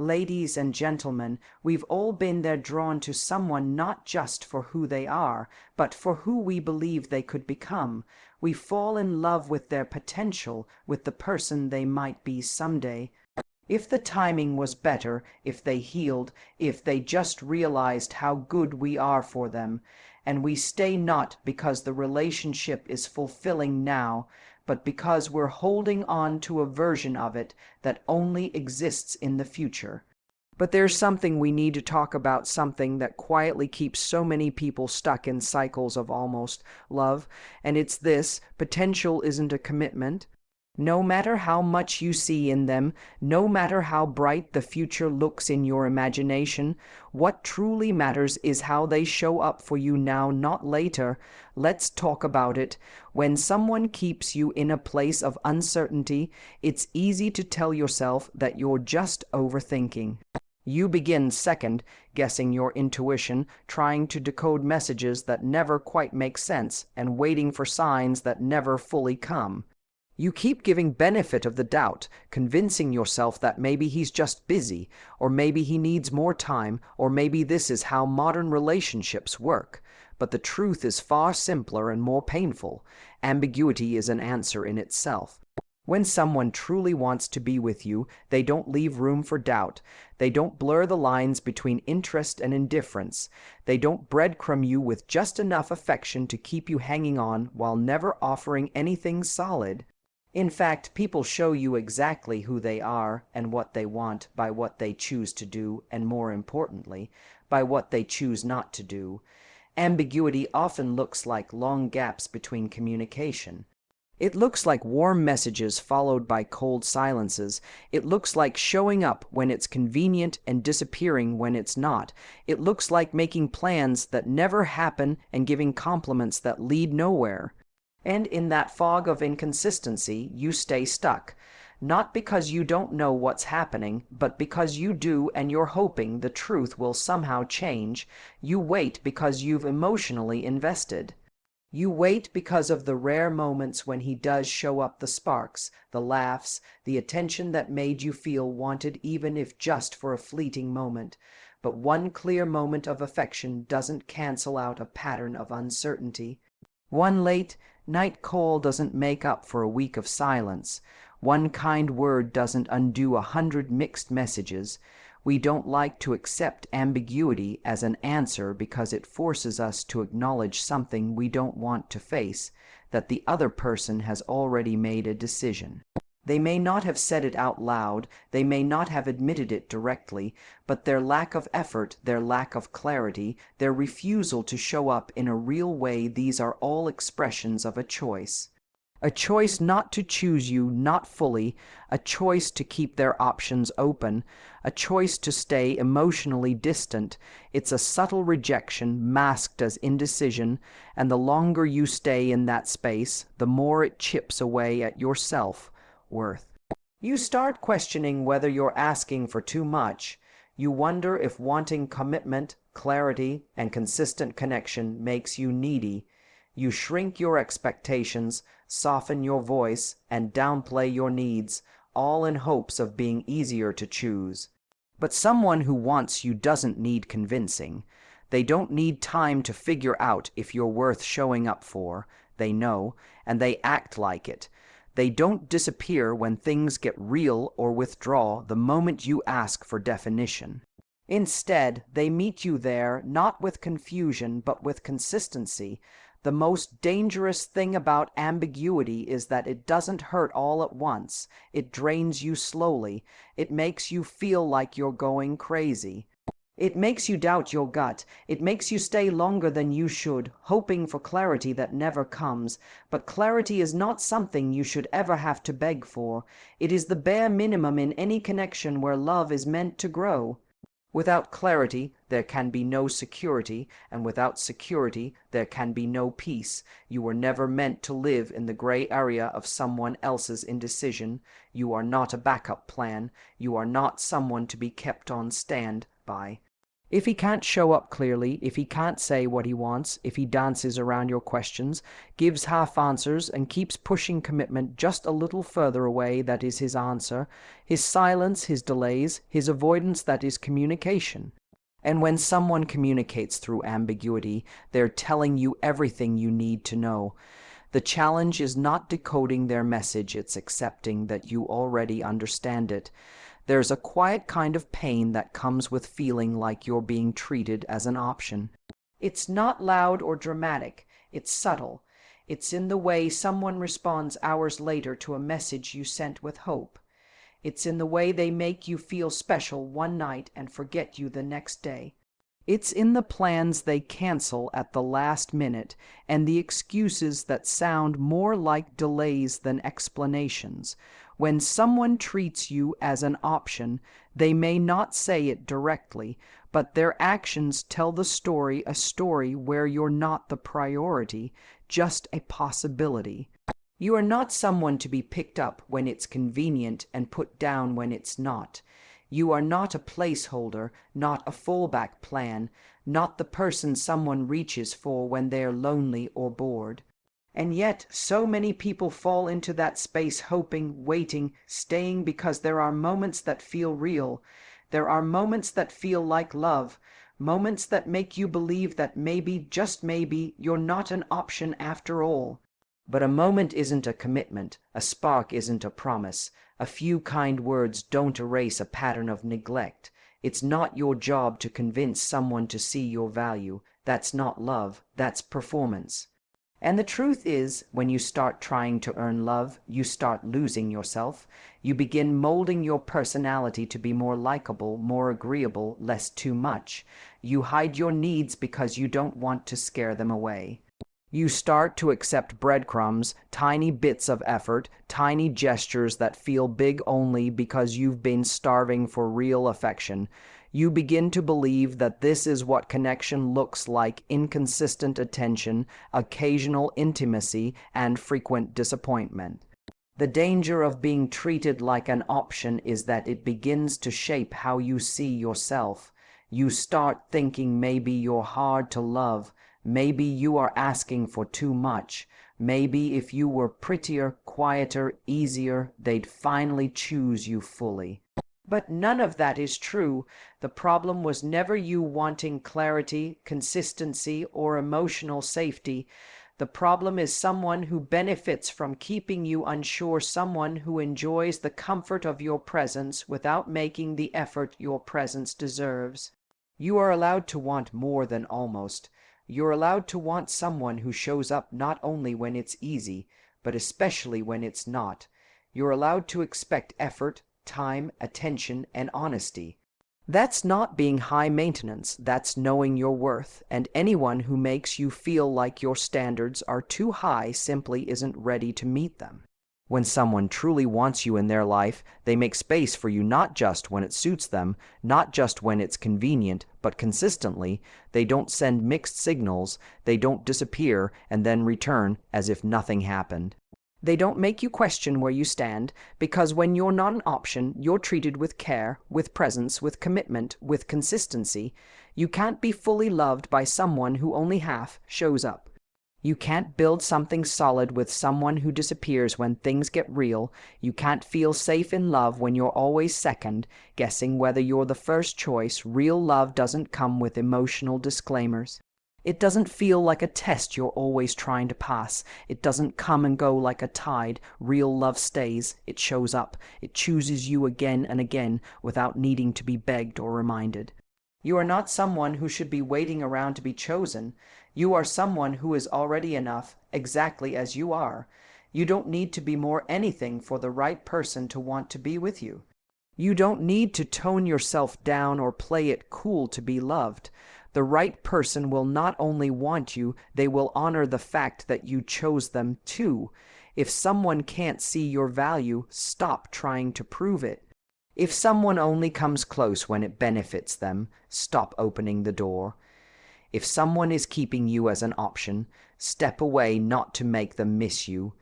Ladies and gentlemen, we've all been there, drawn to someone not just for who they are, but for who we believe they could become. We fall in love with their potential, with the person they might be someday. If the timing was better, if they healed, if they just realized how good we are for them, and we stay not because the relationship is fulfilling now, but because we're holding on to a version of it that only exists in the future. But there's something we need to talk about, something that quietly keeps so many people stuck in cycles of almost love, and it's this: potential isn't a commitment. No matter how much you see in them, no matter how bright the future looks in your imagination, what truly matters is how they show up for you now, not later. Let's talk about it. When someone keeps you in a place of uncertainty, it's easy to tell yourself that you're just overthinking. You begin second guessing your intuition, trying to decode messages that never quite make sense, and waiting for signs that never fully come. You keep giving benefit of the doubt, convincing yourself that maybe he's just busy, or maybe he needs more time, or maybe this is how modern relationships work. But the truth is far simpler and more painful. Ambiguity is an answer in itself. When someone truly wants to be with you, they don't leave room for doubt. They don't blur the lines between interest and indifference. They don't breadcrumb you with just enough affection to keep you hanging on while never offering anything solid. In fact, people show you exactly who they are and what they want by what they choose to do, and more importantly, by what they choose not to do. Ambiguity often looks like long gaps between communication. It looks like warm messages followed by cold silences. It looks like showing up when it's convenient and disappearing when it's not. It looks like making plans that never happen and giving compliments that lead nowhere. And in that fog of inconsistency, you stay stuck. Not because you don't know what's happening, but because you do, and you're hoping the truth will somehow change. You wait because you've emotionally invested. You wait because of the rare moments when he does show up, the sparks, the laughs, the attention that made you feel wanted, even if just for a fleeting moment. But one clear moment of affection doesn't cancel out a pattern of uncertainty. One late night call doesn't make up for a week of silence. One kind word doesn't undo 100 mixed messages. We don't like to accept ambiguity as an answer because it forces us to acknowledge something we don't want to face, that the other person has already made a decision. They may not have said it out loud, they may not have admitted it directly, but their lack of effort, their lack of clarity, their refusal to show up in a real way, these are all expressions of a choice. A choice not to choose you, not fully, a choice to keep their options open, a choice to stay emotionally distant. It's a subtle rejection masked as indecision, and the longer you stay in that space, the more it chips away at your self-worth. You start questioning whether you're asking for too much. You wonder if wanting commitment, clarity, and consistent connection makes you needy. You shrink your expectations, soften your voice, and downplay your needs, all in hopes of being easier to choose. But someone who wants you doesn't need convincing. They don't need time to figure out if you're worth showing up for. They know, and they act like it. They don't disappear when things get real or withdraw the moment you ask for definition. Instead, they meet you there, not with confusion, but with consistency. The most dangerous thing about ambiguity is that it doesn't hurt all at once. It drains you slowly. It makes you feel like you're going crazy. It makes you doubt your gut. It makes you stay longer than you should, hoping for clarity that never comes. But clarity is not something you should ever have to beg for. It is the bare minimum in any connection where love is meant to grow. Without clarity, there can be no security, and without security, there can be no peace. You were never meant to live in the gray area of someone else's indecision. You are not a backup plan. You are not someone to be kept on standby. If he can't show up clearly, if he can't say what he wants, if he dances around your questions, gives half answers, and keeps pushing commitment just a little further away, that is his answer. His silence, his delays, his avoidance, that is communication. And when someone communicates through ambiguity, they're telling you everything you need to know. The challenge is not decoding their message, it's accepting that you already understand it. There's a quiet kind of pain that comes with feeling like you're being treated as an option. It's not loud or dramatic, it's subtle. It's in the way someone responds hours later to a message you sent with hope. It's in the way they make you feel special one night and forget you the next day. It's in the plans they cancel at the last minute and the excuses that sound more like delays than explanations. When someone treats you as an option, they may not say it directly, but their actions tell the story, a story where you're not the priority, just a possibility. You are not someone to be picked up when it's convenient and put down when it's not. You are not a placeholder, not a fallback plan, not the person someone reaches for when they're lonely or bored. And yet, so many people fall into that space hoping, waiting, staying because there are moments that feel real. There are moments that feel like love, moments that make you believe that maybe, just maybe, you're not an option after all. But a moment isn't a commitment, a spark isn't a promise. A few kind words don't erase a pattern of neglect. It's not your job to convince someone to see your value. That's not love, that's performance. And the truth is, when you start trying to earn love, you start losing yourself. You begin molding your personality to be more likable, more agreeable, less too much. You hide your needs because you don't want to scare them away. You start to accept breadcrumbs, tiny bits of effort, tiny gestures that feel big only because you've been starving for real affection. You begin to believe that this is what connection looks like: inconsistent attention, occasional intimacy, and frequent disappointment. The danger of being treated like an option is that it begins to shape how you see yourself. You start thinking maybe you're hard to love. Maybe you are asking for too much. Maybe if you were prettier, quieter, easier, they'd finally choose you fully. But none of that is true. The problem was never you wanting clarity, consistency, or emotional safety. The problem is someone who benefits from keeping you unsure, someone who enjoys the comfort of your presence without making the effort your presence deserves. You are allowed to want more than almost. You're allowed to want someone who shows up not only when it's easy, but especially when it's not. You're allowed to expect effort, time, attention, and honesty. That's not being high maintenance, that's knowing your worth, and anyone who makes you feel like your standards are too high simply isn't ready to meet them. When someone truly wants you in their life, they make space for you not just when it suits them, not just when it's convenient, but consistently. They don't send mixed signals, they don't disappear and then return as if nothing happened. They don't make you question where you stand, because when you're not an option, you're treated with care, with presence, with commitment, with consistency. You can't be fully loved by someone who only half shows up. You can't build something solid with someone who disappears when things get real. You can't feel safe in love when you're always second, guessing whether you're the first choice. Real love doesn't come with emotional disclaimers. It doesn't feel like a test you're always trying to pass. It doesn't come and go like a tide. Real love stays. It shows up. It chooses you again and again without needing to be begged or reminded. You are not someone who should be waiting around to be chosen. You are someone who is already enough, exactly as you are. You don't need to be more anything for the right person to want to be with you. You don't need to tone yourself down or play it cool to be loved. The right person will not only want you, they will honor the fact that you chose them too. If someone can't see your value, stop trying to prove it. If someone only comes close when it benefits them, stop opening the door. If someone is keeping you as an option, step away not to make them miss you,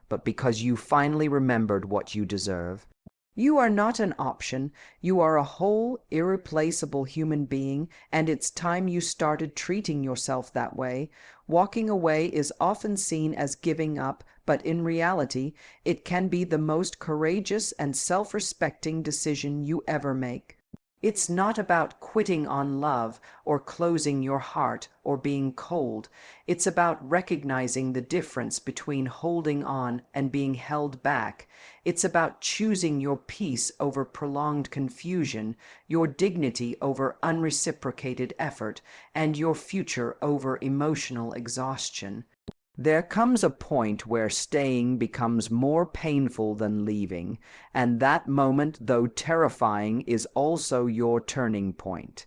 but because you finally remembered what you deserve. You are not an option. You are a whole, irreplaceable human being, and it's time you started treating yourself that way. Walking away is often seen as giving up, but in reality, it can be the most courageous and self-respecting decision you ever make. It's not about quitting on love or closing your heart or being cold. It's about recognizing the difference between holding on and being held back. It's about choosing your peace over prolonged confusion, your dignity over unreciprocated effort, and your future over emotional exhaustion. There comes a point where staying becomes more painful than leaving, and that moment, though terrifying, is also your turning point.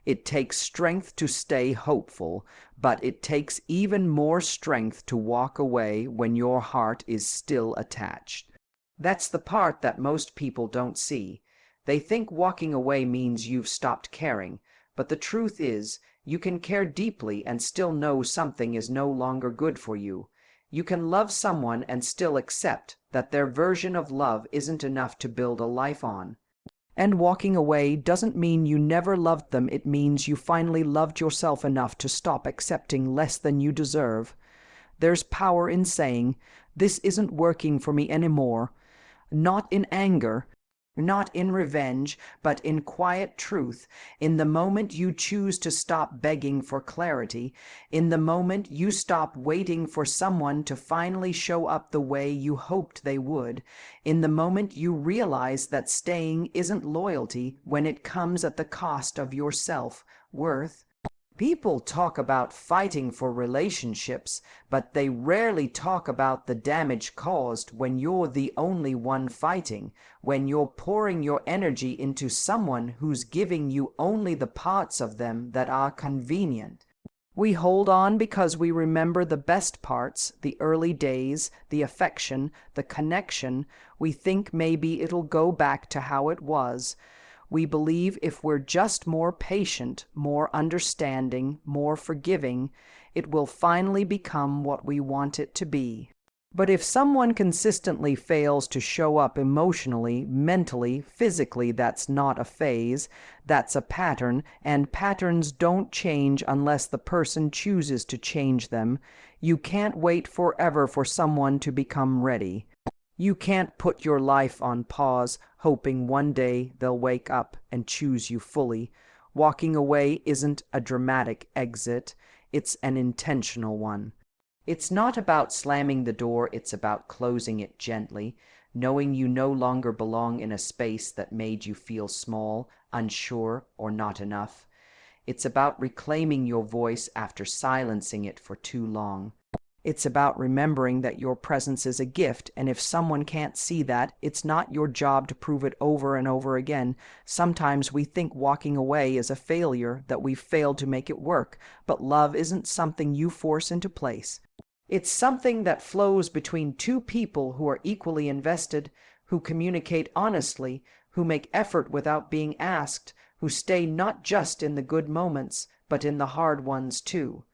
It takes strength to stay hopeful, but it takes even more strength to walk away when your heart is still attached. That's the part that most people don't see. They think walking away means you've stopped caring, but the truth is, you can care deeply and still know something is no longer good for you. You can love someone and still accept that their version of love isn't enough to build a life on. And walking away doesn't mean you never loved them. It means you finally loved yourself enough to stop accepting less than you deserve. There's power in saying, "This isn't working for me anymore," not in anger, not in revenge, but in quiet truth, in the moment you choose to stop begging for clarity, in the moment you stop waiting for someone to finally show up the way you hoped they would, in the moment you realize that staying isn't loyalty when it comes at the cost of your self-worth. People talk about fighting for relationships, but they rarely talk about the damage caused when you're the only one fighting, when you're pouring your energy into someone who's giving you only the parts of them that are convenient. We hold on because we remember the best parts, the early days, the affection, the connection. We think maybe it'll go back to how it was. We believe if we're just more patient, more understanding, more forgiving, it will finally become what we want it to be. But if someone consistently fails to show up emotionally, mentally, physically, that's not a phase, that's a pattern, and patterns don't change unless the person chooses to change them. You can't wait forever for someone to become ready. You can't put your life on pause, hoping one day they'll wake up and choose you fully. Walking away isn't a dramatic exit, it's an intentional one. It's not about slamming the door, it's about closing it gently, knowing you no longer belong in a space that made you feel small, unsure, or not enough. It's about reclaiming your voice after silencing it for too long. It's about remembering that your presence is a gift, and if someone can't see that, it's not your job to prove it over and over again. Sometimes we think walking away is a failure, that we've failed to make it work, but love isn't something you force into place. It's something that flows between two people who are equally invested, who communicate honestly, who make effort without being asked, who stay not just in the good moments, but in the hard ones too.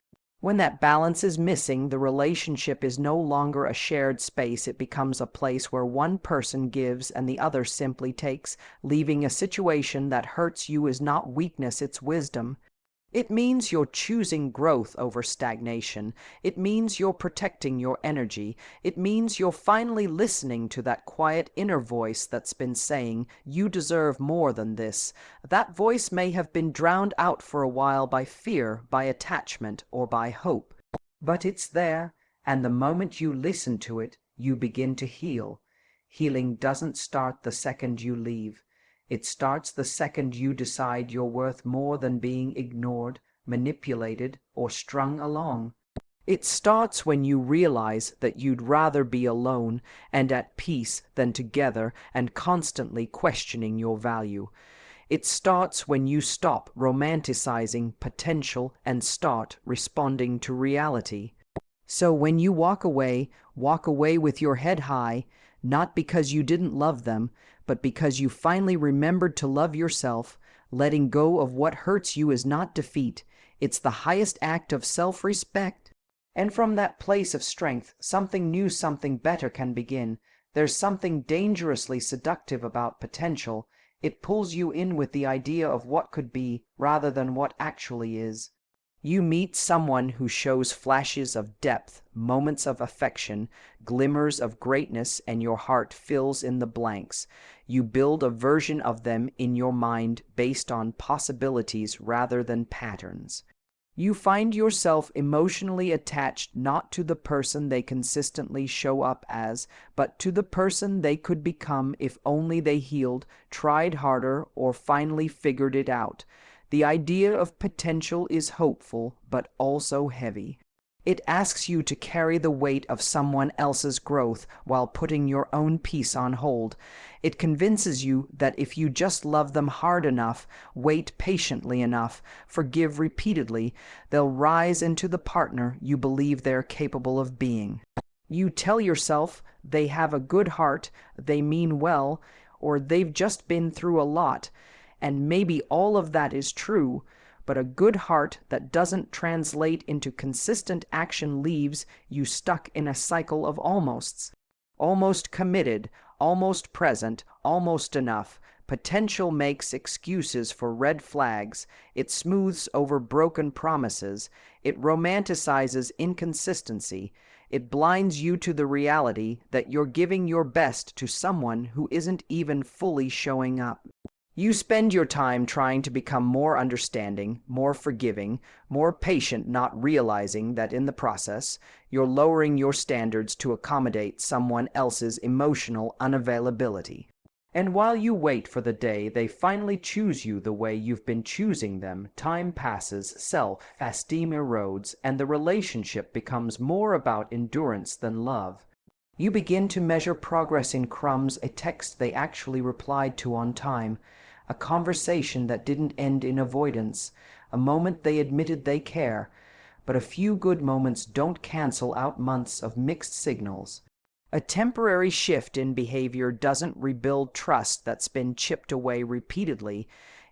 When that balance is missing, the relationship is no longer a shared space. It becomes a place where one person gives and the other simply takes. Leaving a situation that hurts you is not weakness, it's wisdom. It means you're choosing growth over stagnation. It means you're protecting your energy. It means you're finally listening to that quiet inner voice that's been saying, "You deserve more than this." That voice may have been drowned out for a while by fear, by attachment, or by hope. But it's there, and the moment you listen to it, you begin to heal. Healing doesn't start the second you leave. It starts the second you decide you're worth more than being ignored, manipulated, or strung along. It starts when you realize that you'd rather be alone and at peace than together and constantly questioning your value. It starts when you stop romanticizing potential and start responding to reality. So when you walk away with your head high, not because you didn't love them, but because you finally remembered to love yourself. Letting go of what hurts you is not defeat. It's the highest act of self-respect. And from that place of strength, something new, something better can begin. There's something dangerously seductive about potential. It pulls you in with the idea of what could be rather than what actually is. You meet someone who shows flashes of depth, moments of affection, glimmers of greatness, and your heart fills in the blanks. You build a version of them in your mind based on possibilities rather than patterns. You find yourself emotionally attached not to the person they consistently show up as, but to the person they could become if only they healed, tried harder, or finally figured it out. The idea of potential is hopeful, but also heavy. It asks you to carry the weight of someone else's growth while putting your own peace on hold. It convinces you that if you just love them hard enough, wait patiently enough, forgive repeatedly, they'll rise into the partner you believe they're capable of being. You tell yourself they have a good heart, they mean well, or they've just been through a lot, and maybe all of that is true, but a good heart that doesn't translate into consistent action leaves you stuck in a cycle of almosts. Almost committed, almost present, almost enough. Potential makes excuses for red flags. It smooths over broken promises. It romanticizes inconsistency. It blinds you to the reality that you're giving your best to someone who isn't even fully showing up. You spend your time trying to become more understanding, more forgiving, more patient, not realizing that in the process, you're lowering your standards to accommodate someone else's emotional unavailability. And while you wait for the day they finally choose you the way you've been choosing them, time passes, self-esteem erodes, and the relationship becomes more about endurance than love. You begin to measure progress in crumbs, a text they actually replied to on time, a conversation that didn't end in avoidance, a moment they admitted they care, but a few good moments don't cancel out months of mixed signals. A temporary shift in behavior doesn't rebuild trust that's been chipped away repeatedly.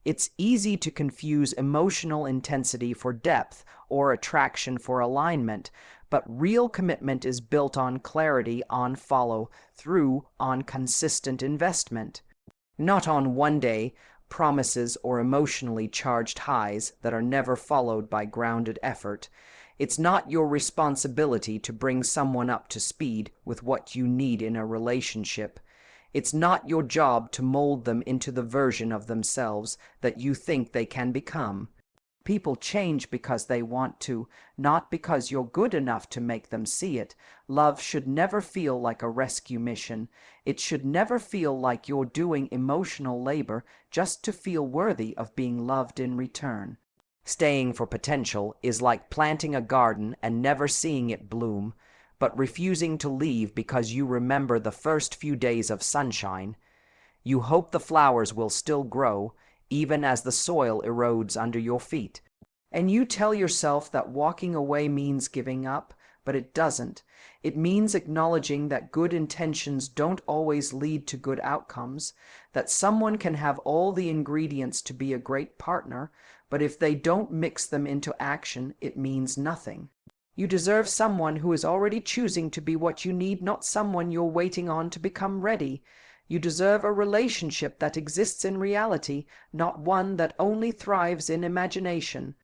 It's easy to confuse emotional intensity for depth or attraction for alignment, but real commitment is built on clarity, on follow-through, on consistent investment. Not on one-day promises or emotionally charged highs that are never followed by grounded effort. It's not your responsibility to bring someone up to speed with what you need in a relationship. It's not your job to mold them into the version of themselves that you think they can become. People change because they want to, not because you're good enough to make them see it. Love should never feel like a rescue mission. It should never feel like you're doing emotional labor just to feel worthy of being loved in return. Staying for potential is like planting a garden and never seeing it bloom, but refusing to leave because you remember the first few days of sunshine. You hope the flowers will still grow, even as the soil erodes under your feet. And you tell yourself that walking away means giving up, but it doesn't. It means acknowledging that good intentions don't always lead to good outcomes, that someone can have all the ingredients to be a great partner, but if they don't mix them into action, it means nothing. You deserve someone who is already choosing to be what you need, not someone you're waiting on to become ready. You deserve a relationship that exists in reality, not one that only thrives in imagination.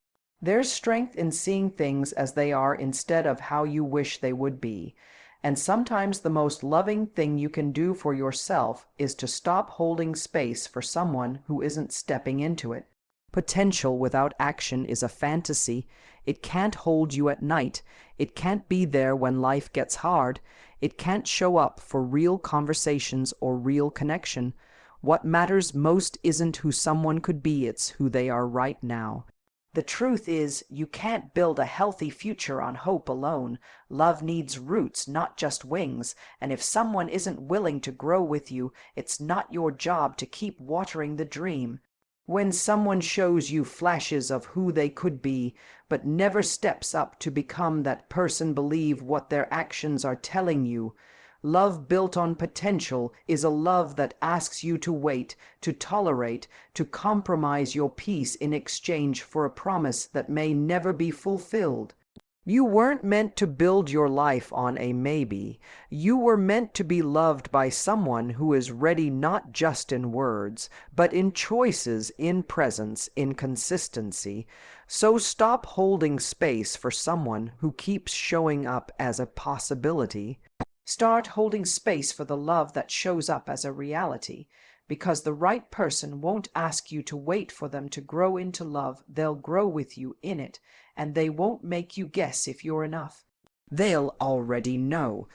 There's strength in seeing things as they are instead of how you wish they would be. And sometimes the most loving thing you can do for yourself is to stop holding space for someone who isn't stepping into it. Potential without action is a fantasy. It can't hold you at night. It can't be there when life gets hard. It can't show up for real conversations or real connection. What matters most isn't who someone could be, it's who they are right now. The truth is, you can't build a healthy future on hope alone. Love needs roots, not just wings, and if someone isn't willing to grow with you, it's not your job to keep watering the dream. When someone shows you flashes of who they could be, but never steps up to become that person, believe what their actions are telling you. Love built on potential is a love that asks you to wait, to tolerate, to compromise your peace in exchange for a promise that may never be fulfilled. You weren't meant to build your life on a maybe. You were meant to be loved by someone who is ready not just in words, but in choices, in presence, in consistency. So stop holding space for someone who keeps showing up as a possibility. Start holding space for the love that shows up as a reality. Because the right person won't ask you to wait for them to grow into love, they'll grow with you in it, and they won't make you guess if you're enough. They'll already know.